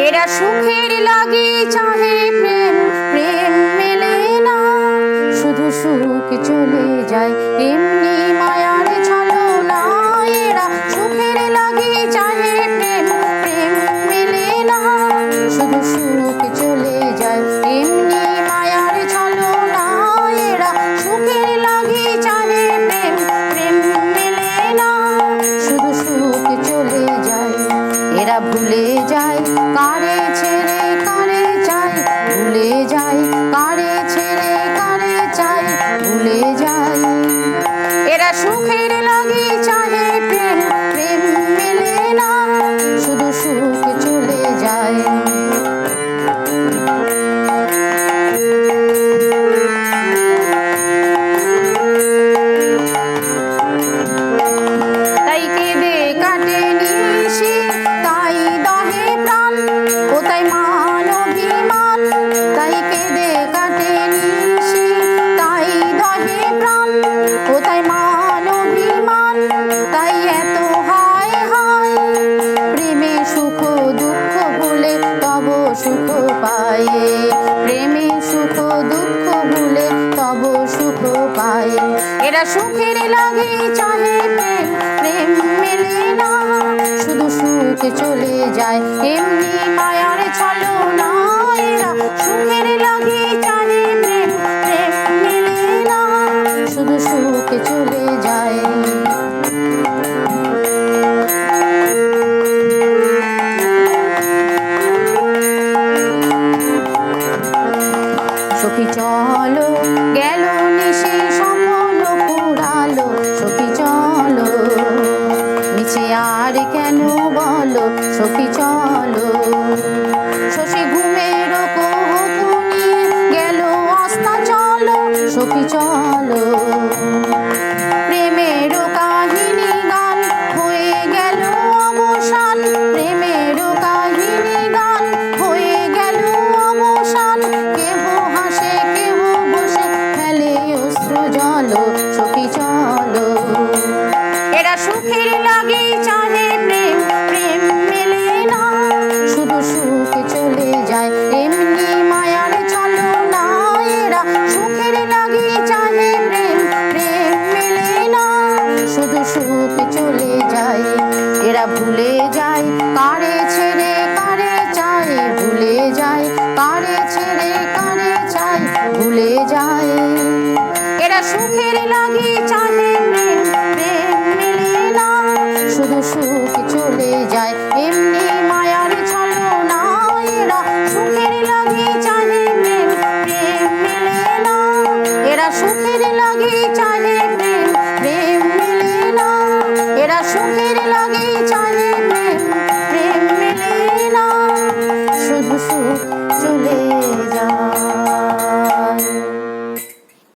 এরা সুখের লাগি চাহে প্রেম, প্রেম মেলে না, শুধু সুখ চলে যায় এমনি মায়ার ছলনা। এরা সুখের লাগি চাহে প্রেম, প্রেম মেলে না, শুধু সুখ চলে যায় এমনি মায়ার ছলনা। এরা সুখের লাগি চাহে প্রেম, প্রেম মেলে না, শুধু সুখ চলে যায়। এরা ভুলে যায় কারে ছেড়ে কারে চাই, ভুলে যায় কারে ছেড়ে কারে চাই, ভুলে যায়। এরা সুখের লাগি চাহে প্রেম, প্রেম মেলে না, শুধু সুখ চলে যায়। তাই কেঁদে কাটে নিশি, তাই দহে প্রাণ, কোথায় মান অভিমান। তাই কেঁদে কাটে নিশি, তাই দহে প্রাণ, কোথায় মান অভিমান। তাই এত হায় হায়, প্রেমে সুখ দুঃখ ভুলে তব সুখ পায়। প্রেমে সুখ দুঃখ ভুলে তব সুখ পায়। এরা সুখের লাগি চাহে প্রেম, প্রেম মেলে না, শুধু সুখ চলে যায় এমনি মায়ার ছলনা। এরা সুখের লাগি চাহে প্রেম, প্রেম মেলে না, শুধু সুখ চলে যায়। সখী চলো গেল নিশি স্বপ্ন পুরালো, সখী চলো মিছে আর কেন বলো, সখী চলো। শশী ঘুমের কোহকুনি গেল অস্তা চলো, সখী চলো। প্রেমের কাহিনী গান হয়ে গেল অবসান, প্রেমের কাহিনী গান হয়ে গেল অবসান। কেহ হাসে কেহ বসে ফেলে অশ্রু জল, সখী চলো। এরা সুখের লাগি চাহে প্রেম, প্রেম মেলে না, শুধু সুখ চলে যায় এমনি মায়ার ছলনা। এরা সুখের লাগি চাহে প্রেম, প্রেম মেলে না, শুধু সুখ চলে যায়। এরা ভুলে যায় কারে ছেড়ে কারে চাই, ভুলে যায় কারে ছেড়ে কারে চাই, ভুলে যায়। এরা সুখের লাগি চাহে প্রেম, প্রেম মেলে না, শুধু সুখ চলে যায় এমনি মায়ার ছলনা। এরা সুখের লাগি চাহে প্রেম, প্রেম মেলে না, এরা সুখের লাগি চাহে প্রেম, প্রেম মেলে না, এরা সুখের